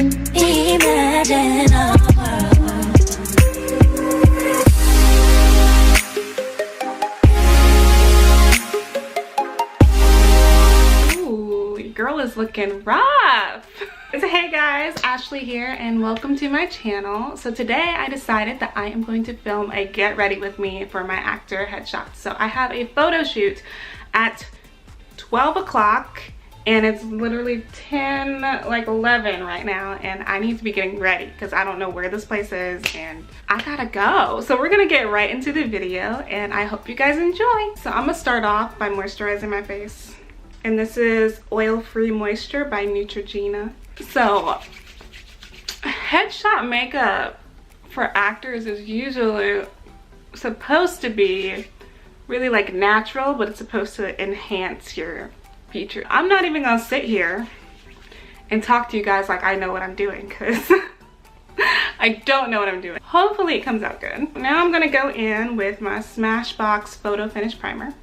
Imagine a world. Ooh, your girl is looking rough. So hey guys, Ashley here and welcome to my channel. So today I decided that I am going to film a get ready with me for my actor headshot. So I have a photo shoot at 12 o'clock and it's literally 11 right now, and I need to be getting ready because I don't know where this place is and I gotta go. So we're gonna get right into the video and I hope you guys enjoy. So I'm gonna start off by moisturizing my face, and this is Oil-Free Moisture by Neutrogena. So headshot makeup for actors is usually supposed to be really like natural, but it's supposed to enhance your feature. I'm not even gonna sit here and talk to you guys like I know what I'm doing, because I don't know what I'm doing. Hopefully it comes out good. Now I'm gonna go in with my Smashbox Photo Finish Primer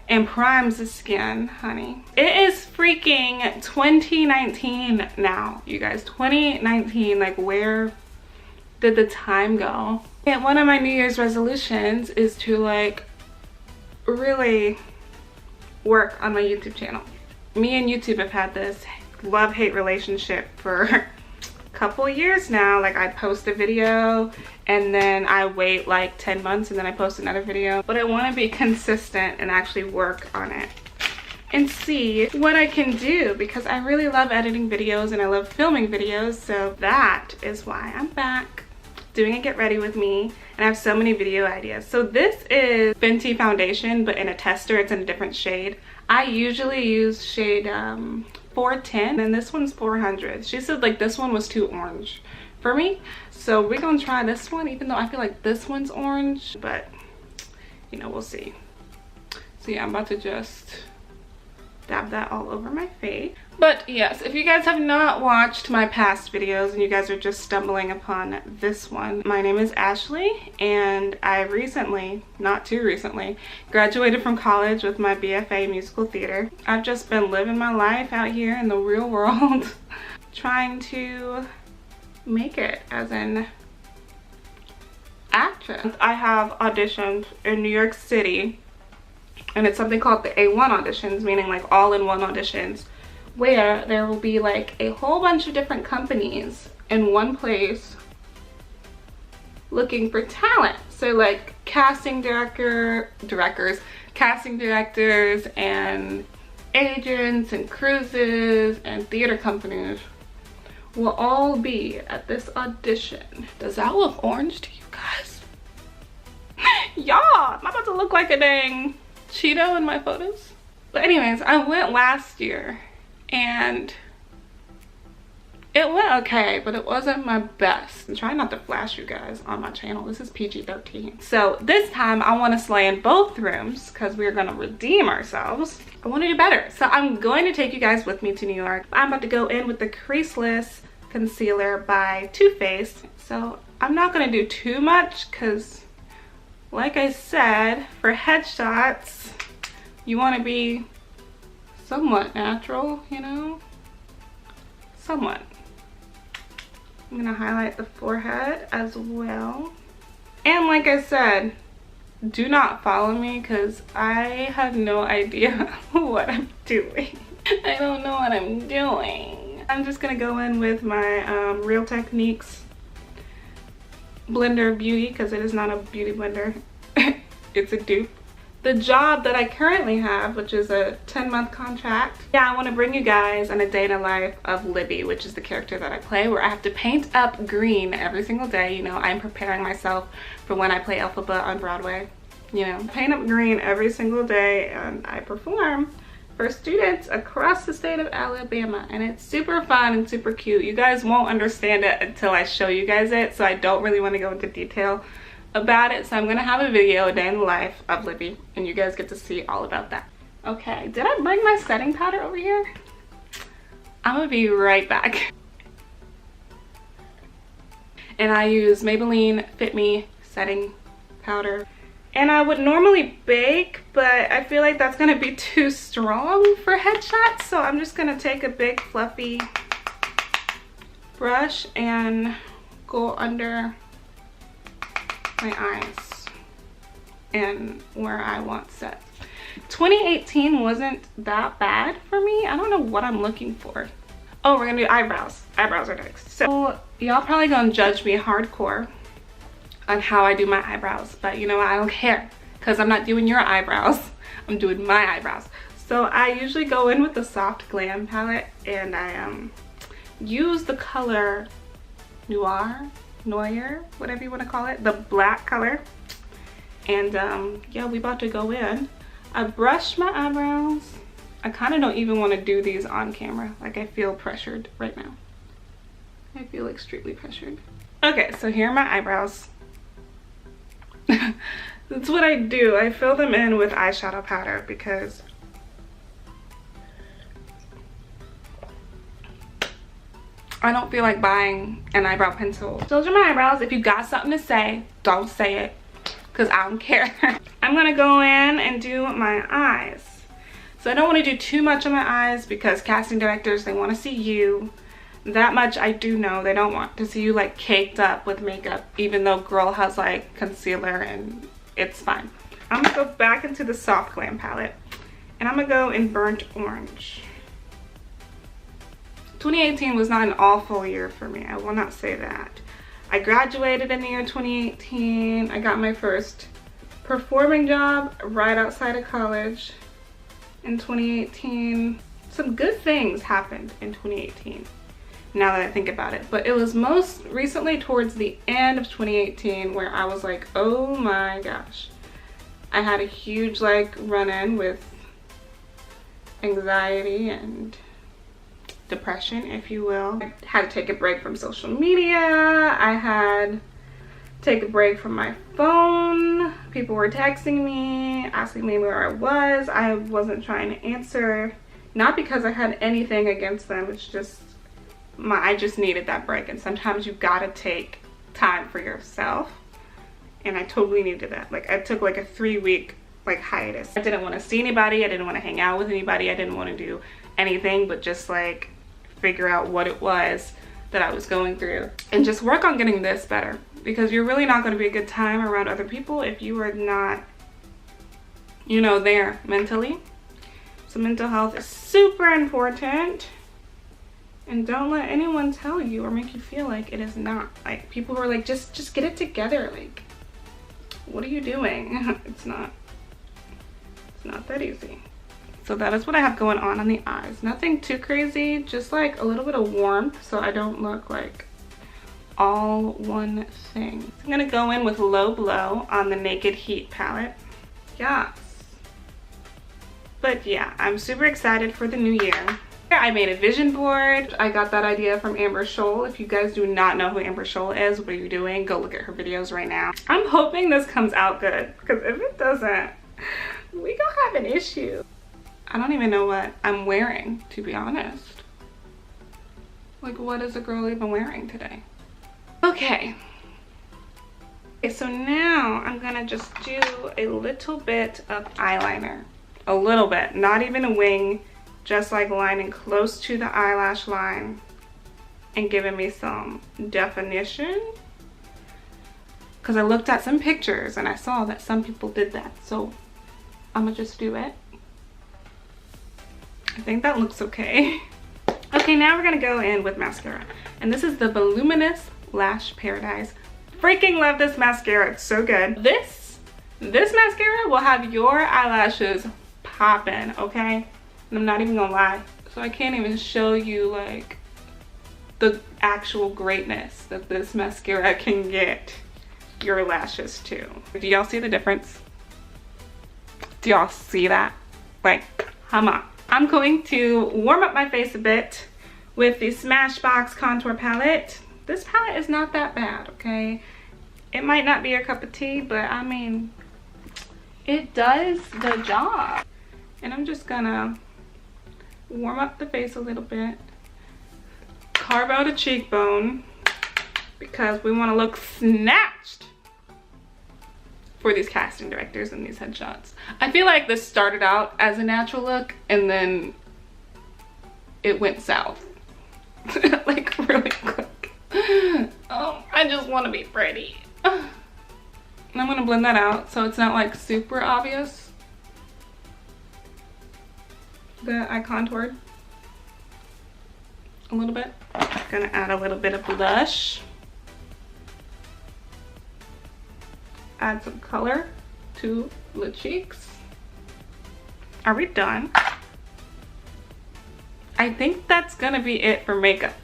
and primes the skin, honey. It is freaking 2019 now, you guys. 2019, like where did the time go? And one of my New Year's resolutions is to like really work on my YouTube channel. Me and YouTube have had this love-hate relationship for a couple years now. Like I post a video and then I wait like 10 months and then I post another video. But I want to be consistent and actually work on it and see what I can do, because I really love editing videos and I love filming videos. So that is why I'm back doing a get ready with me, and I have so many video ideas. So this is Fenty foundation, but in a tester. It's in a different shade. I usually use shade 410 and this one's 400. She said like this one was too orange for me, so we're gonna try this one, even though I feel like this one's orange, but you know, we'll see. So yeah, I'm about to just dab that all over my face. But yes, if you guys have not watched my past videos and you guys are just stumbling upon this one, my name is Ashley and I recently, not too recently, graduated from college with my BFA musical theater. I've just been living my life out here in the real world trying to make it as an actress. I have auditioned in New York City, and it's something called the A1 auditions, meaning like all-in-one auditions, where there will be like a whole bunch of different companies in one place looking for talent. So like casting directors and agents and cruises and theater companies will all be at this audition. Does that look orange to you guys? Y'all, I'm about to look like a dang Cheeto in my photos. But anyways, I went last year and it went okay, but it wasn't my best. I'm trying not to flash you guys on my channel. This is PG-13. So this time I want to slay in both rooms because we're going to redeem ourselves. I want to do better. So I'm going to take you guys with me to New York. I'm about to go in with the Creaseless Concealer by Too Faced. So I'm not going to do too much because, like I said, for headshots, you want to be somewhat natural, you know? Somewhat. I'm going to highlight the forehead as well. And like I said, do not follow me because I have no idea what I'm doing. I don't know what I'm doing. I'm just going to go in with my Real Techniques Blender Beauty, because it is not a beauty blender. It's a dupe. The job that I currently have, which is a 10-month contract, yeah, I want to bring you guys on a day in the life of Libby, which is the character that I play, where I have to paint up green every single day. You know, I'm preparing myself for when I play Elphaba on Broadway. You know, paint up green every single day, and I perform for students across the state of Alabama, and it's super fun and super cute. You guys won't understand it until I show you guys it, so I don't really want to go into detail about it. So I'm gonna have a video, a day in the life of Libby, and you guys get to see all about that. Okay, did I bring my setting powder over here? I'm gonna be right back. And I use Maybelline Fit Me setting powder. And I would normally bake, but I feel like that's gonna be too strong for headshots, so I'm just gonna take a big fluffy brush and go under my eyes and where I want set. 2018 wasn't that bad for me. I don't know what I'm looking for. Oh, we're gonna do eyebrows. Eyebrows are next. So y'all probably gonna judge me hardcore on how I do my eyebrows, but you know what? I don't care, because I'm not doing your eyebrows. I'm doing my eyebrows. So I usually go in with the Soft Glam palette, and I use the color Noir, whatever you want to call it, the black color. And yeah, we about to go in. I brush my eyebrows. I kind of don't even want to do these on camera. Like, I feel pressured right now. I feel extremely pressured. Okay, so here are my eyebrows. That's what I do. I fill them in with eyeshadow powder because I don't feel like buying an eyebrow pencil. Those are my eyebrows. If you got something to say, don't say it, because I don't care. I'm gonna go in and do my eyes. So I don't want to do too much on my eyes because casting directors, they want to see you. That much I do know. They don't want to see you like caked up with makeup, even though girl has like concealer, and it's fine. I'm gonna go back into the Soft Glam palette, and I'm gonna go in Burnt Orange. 2018 was not an awful year for me. I will not say that. I graduated in the year 2018. I got my first performing job right outside of college in 2018. Some good things happened in 2018. Now that I think about it, but it was most recently towards the end of 2018 where I was like, oh my gosh, I had a huge like run-in with anxiety and depression, if you will. I had to take a break from social media. I had to take a break from my phone. People were texting me, asking me where I was. I wasn't trying to answer, not because I had anything against them. It's just I just needed that break, and sometimes you gotta take time for yourself, and I totally needed that. Like, I took like a 3-week like hiatus. I didn't want to see anybody. I didn't want to hang out with anybody. I didn't want to do anything but just like figure out what it was that I was going through and just work on getting this better, because you're really not going to be a good time around other people if you are not, you know, there mentally. So mental health is super important. And don't let anyone tell you or make you feel like it is not. Like, people who are like, just get it together. Like, what are you doing? It's not that easy. So that is what I have going on the eyes. Nothing too crazy, just like a little bit of warmth so I don't look like all one thing. I'm gonna go in with Low Blow on the Naked Heat palette. Yes. But yeah, I'm super excited for the new year. I made a vision board. I got that idea from Amber Scholl. If you guys do not know who Amber Scholl is, what are you doing? Go look at her videos right now. I'm hoping this comes out good, because if it doesn't, we gonna have an issue. I don't even know what I'm wearing, to be honest. Like, what is a girl even wearing today? Okay. Okay, so now I'm gonna just do a little bit of eyeliner. A little bit, not even a wing. Just like lining close to the eyelash line and giving me some definition, because I looked at some pictures and I saw that some people did that, so I'm gonna just do it. I think that looks okay. Okay, now we're gonna go in with mascara, and this is the Voluminous Lash Paradise. Freaking love this mascara, it's so good. This mascara will have your eyelashes popping, okay? And I'm not even gonna lie, so I can't even show you like the actual greatness that this mascara can get your lashes to. Do y'all see the difference? Do y'all see that? Like, come on. I'm going to warm up my face a bit with the Smashbox contour palette. This palette is not that bad, okay? It might not be your cup of tea, but I mean, it does the job. And I'm just gonna warm up the face a little bit, carve out a cheekbone, because we want to look snatched for these casting directors and these headshots. I feel like this started out as a natural look and then it went south like really quick. Oh, I just want to be pretty. And I'm gonna blend that out so it's not like super obvious that I contoured a little bit. Gonna add a little bit of blush. Add some color to the cheeks. Are we done? I think that's gonna be it for makeup.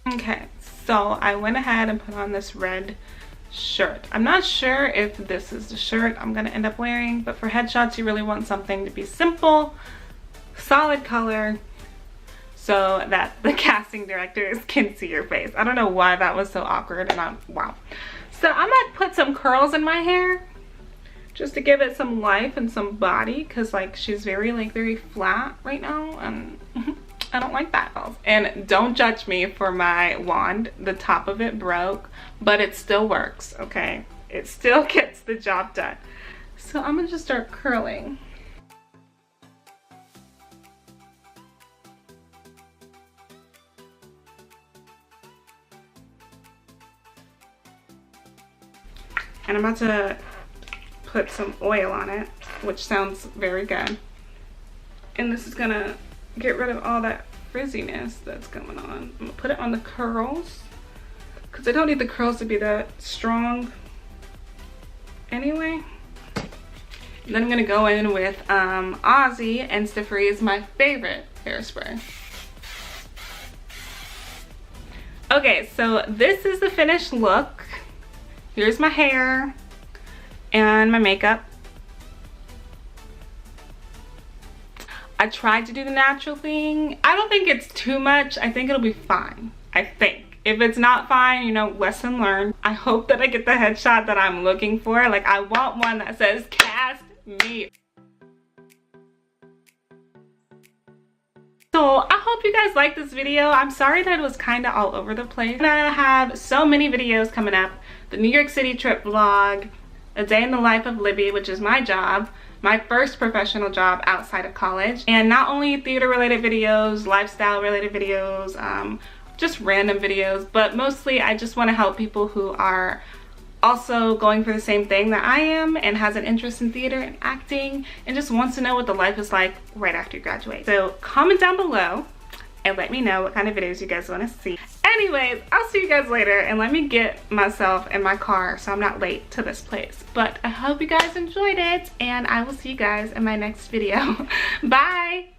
Okay, so I went ahead and put on this red shirt. I'm not sure if this is the shirt I'm gonna end up wearing, but for headshots you really want something to be simple, solid color, so that the casting directors can see your face. I don't know why that was so awkward, and wow. So I'm gonna put some curls in my hair just to give it some life and some body, because like she's very flat right now, and I don't like that. And don't judge me for my wand. The top of it broke, but it still works, okay? It still gets the job done. So I'm gonna just start curling. And I'm about to put some oil on it, which sounds very good. And this is gonna get rid of all that frizziness that's going on. I'm gonna put it on the curls because I don't need the curls to be that strong anyway. And then I'm gonna go in with Aussie Insta-Freeze, my favorite hairspray. Okay, so this is the finished look. Here's my hair and my makeup. I tried to do the natural thing. I don't think it's too much. I think it'll be fine. I think. If it's not fine, you know, lesson learned. I hope that I get the headshot that I'm looking for. Like, I want one that says, cast me. So I hope you guys liked this video. I'm sorry that it was kind of all over the place. And I have so many videos coming up. The New York City trip vlog, a day in the life of Libby, which is my job, my first professional job outside of college. And not only theater related videos, lifestyle related videos, just random videos, but mostly I just want to help people who are also going for the same thing that I am and has an interest in theater and acting and just wants to know what the life is like right after you graduate. So comment down below and let me know what kind of videos you guys want to see. Anyways, I'll see you guys later, and let me get myself in my car so I'm not late to this place. But I hope you guys enjoyed it, and I will see you guys in my next video. Bye!